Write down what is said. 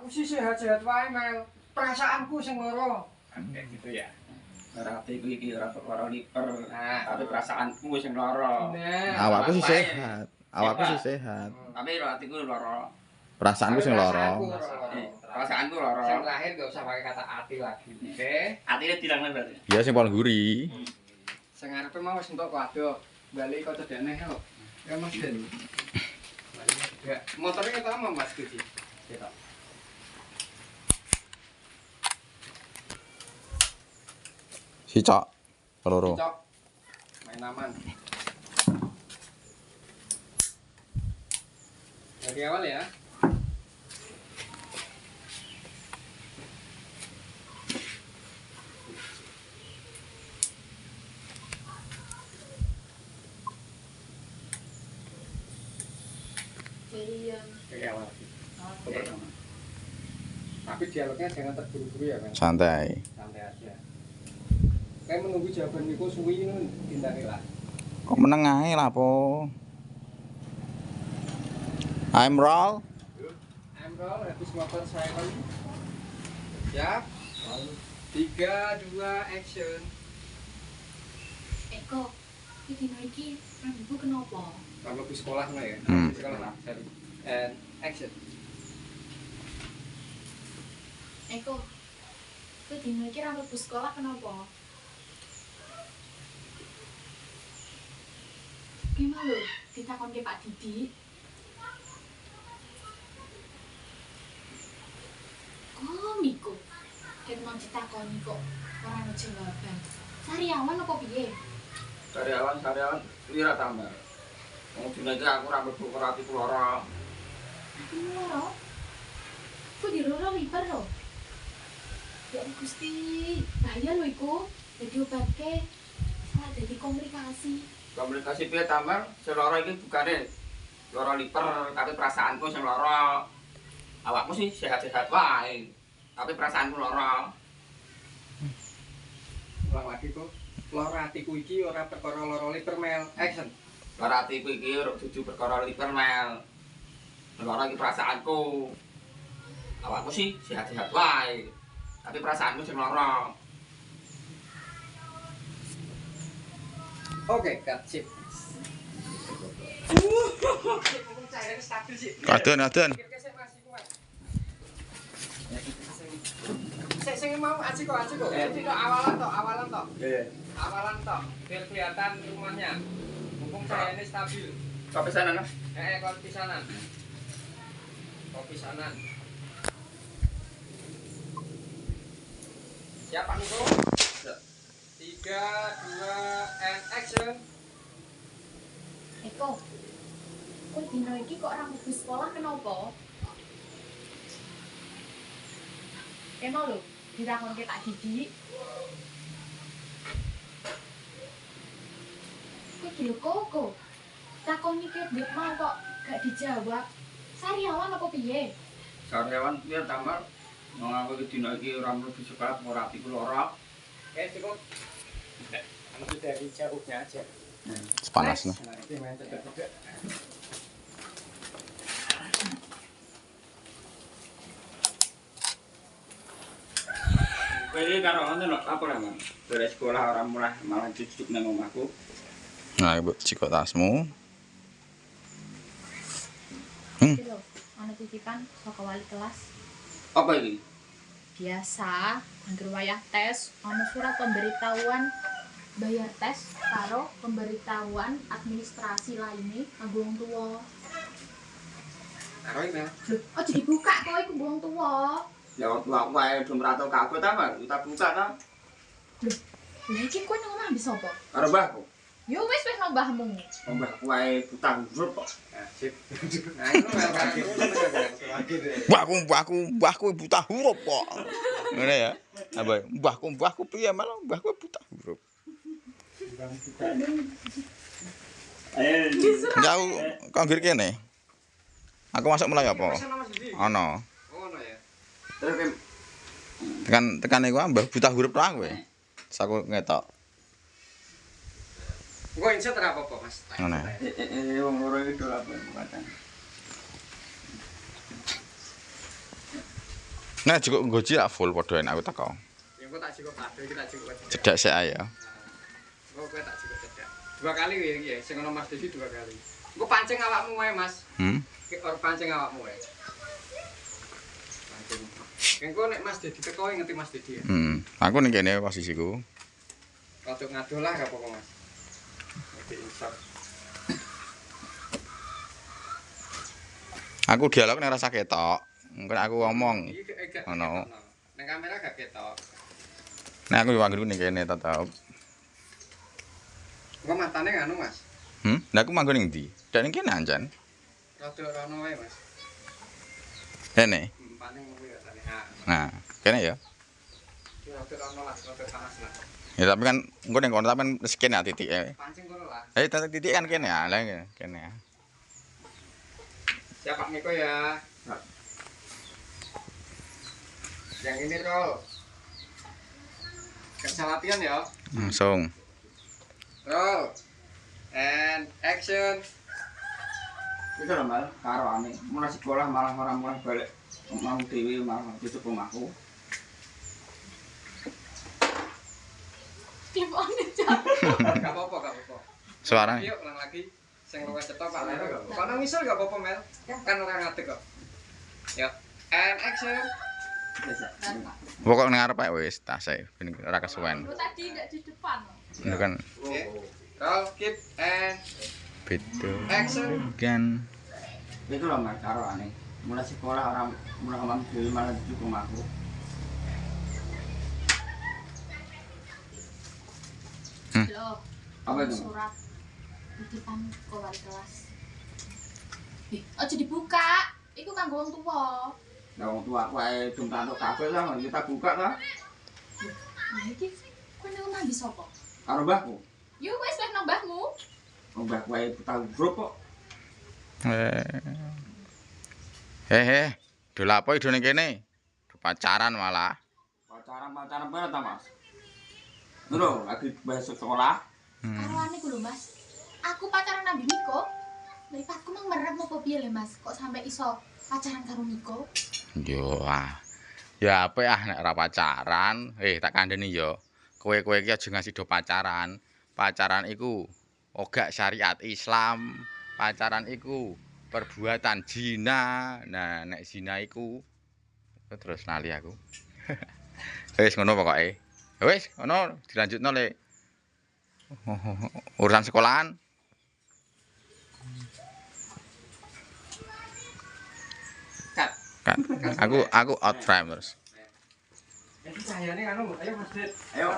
Awakku sih sehat-sehat wae, Mel. Perasaanku sing loro. Kayak gitu ya. Hatiku iki ora perkara liper, tapi perasaanku sing loro. Awakku sih sehat. Awakku sih sehat. Tapi hatiku loro. Perasaanku sing loro. Perasaanku loro. Sing lahir enggak usah pakai kata ati lagi. Oke. Atine dirang berarti. Ya sing paling guri. Sing arepe mau wis entuk kok adoh. Bali kok cedekne kok. Ya Mas Den. Ya, motornya kita mau Mas Guci. Kita. Sicak. Loro. Cok. Main aman. Dari awal ya. Dari awal. Oke. Tapi dialognya jangan terburu-buru ya, kan? Santai. Santai aja. Kayak menunggu jawaban Miko suwi ini tindake lah. Kok meneng ae lah po. I'm roll. Roll, habis motor silent. Siap. 3, 2, action. Eko, iki dino iki rambutku kenapa? Kalau ke sekolah nggak ya? Sekolah lah. And action. Eko, iki dino iki rambutku sekolah kenapa? Gimana lho, ditakon ke Pak Didi? Oh, Miko. Ket mau ditakoni kok ora ono jawaban. Sariawan apa piye? Sariawan ora tambah. Wong dina iki aku ora mlebu ora atiku lara. Aku loro. Ku diroro liper lho. Ya Gusti, bahaya lho iku. Dadi obatke salah dadi komplikasi. Komunikasi piye tambah? Sing lara iki bukane lara liper, tapi perasaanku sing lara. Awakmu sih sehat-sehat wae, tapi perasaanku lara. Ulang lagi kok. Lara atiku iki ora perkara lara liver Mel. Action. Lara atiku iki ora dudu perkara liper Mel. Lara iki perasaanku. Awakmu sih sehat-sehat wae, tapi perasaanku sing lara. Oke, cut sip. Cairan stabil sih. Adan. Saya mau aci kok. Itu awalan toh. Awalan toh. Biar kelihatan rumahnya. Mumpung saya ini stabil. Sampai sana nah. Kalau pisanan. Pisanan. Siap Pak Niko? 3, 2, and action. Eko, kok dino iki kok rambutku sekolah kenapa? Emang lho, ditakon ke Pak Didi. Kok gila kok? Takoni ke Dik mau kok gak dijawab. Sariawan apa piye? Sariawan piye tambah? Wong aku iki dina iki ora mlebu sekolah ora atiku lara. Cukup. Langsung dari jauhnya aja. Panas nah. Nanti main cedek-cedek. Kowe karo ngono lho, apa lho, Mang? Dari sekolah ora mulai malah cucuk nang omahku. Nah, ibu cikok tasmu. Iki lho, ana titipan saka wali kelas. Apa iki? Biasa, angger wayah tes, ana surat pemberitahuan bayar tes karo pemberitahuan administrasi lainnya kanggo wong tuwa. Karo email. Lho, aja dibuka kok iku wong tuwa. Ya waktu aku wae belum rata kabeh ta, Mang. Kita buka ta. Lha iki kowe nang omah mbis apa? Karo mbahku. Yo wis nang mbahmu. Mbahku wae buta huruf kok. Sip. Nah, itu lagi Mbahku buta huruf kok. Ngene ya. Apa? Mbahku piye malah mbahku buta huruf. Jauh kok ngir kene. Aku masuk mulai apa? Ono. Ono ya. Terus Tekan iku mbah buta huruf ra kowe. Terus aku ngetok. Gua insert ora apa-apa, Mas. Ngono. wong loro iki do apa buatan. Nah, cukup goji lah full padha enak aku teko. Ya engko tak cukup kabeh iki tak cukup cedak. Cedak sik ae ya. Engko kowe tak cukup cedak. 2 kali ya iki ya, sing ono Mas Dedi 2 kali. Engko pancing awakmu wae, Mas. Or pancing awakmu wae. Pancing. Engko nek Mas Dedi teko ngerti Mas Dedi ya. Aku ning kene posisiku. Rodok ngadoh lah gak apa-apa, Mas. Oke, insap. Aku dialog nek rasa ketok. Engko aku ngomong. Ono. Ning kamera gak ketok. Nek aku yo manggon ning kene tetep. Engko matane nganu, Mas. Lah aku manggon ning ndi? Dak ning kene anjan. Rodok rono wae, Mas. Kene. Paling kuwi ya tane. Nah, kene ya. Rodok rono lah, rodok panas lah. Ya tapi kan engko ning kono tapi kan skin ya titike. Pancing kono lah. Titik kan kene ya, lah kene ya. Siap Pak Miko ya. Yang ini roll. Kerja latihan ya. Langsung. Roll. And action. Itu lho Mbak, karo ane. Mulai sekolah malah orang mulai balik. Mau dewi malah tutup rumahku. Tipone Cak. Gak apa-apa, gak apa-apa. Suara. Yuk, ulang lagi. Sing luwih cetok Pak Lero. Kono ngisor gak apa-apa, Mel. Kan ora ngadeg kok. Yuk. And action. Pokok ning arep ae wis tas ae ben ora kesuwen. Lu tadi ndak di depan. Itu kan Oke. Roll, keep and beda action. kan. Itu lho Mbak, karo ane. Mulai sekolah orang mulai ngomong dewi malah tutup rumahku. Loh. Apa itu? Surat titipan ke wali kelas. Aja dibuka. Iku kanggo wong tuwa. Lah wong tua aku ae dum tantuk kabeh lah kita buka lah Nah iki kowe nang omah ndi sapa? karo mbahku. Yo wis wis nang mbahmu. Wong mbahku ae tahu grup kok. Dol apa ido ning kene? Pacaran malah. Pacaran banget ta, Mas? Lho, lagi bahas sekolah. Karoane ku lho, Mas. Aku pacaran nang Miko. Mripatku mang merem apa piye le, Mas? Kok sampe iso pacaran karo Miko? Yo ya apa nek ora pacaran, tak kandhani yo. Kowe iki aja ngasih do pacaran. Pacaran iku ogak syariat Islam. Pacaran iku perbuatan zina. Nah, nek zina iku terus nali aku. Wis ngono pokoke. Wis ngono dilanjutno le. Urusan sekolahan. Kan aku out framers. Ini cahayane anu, ayo Mas Dit. Ayo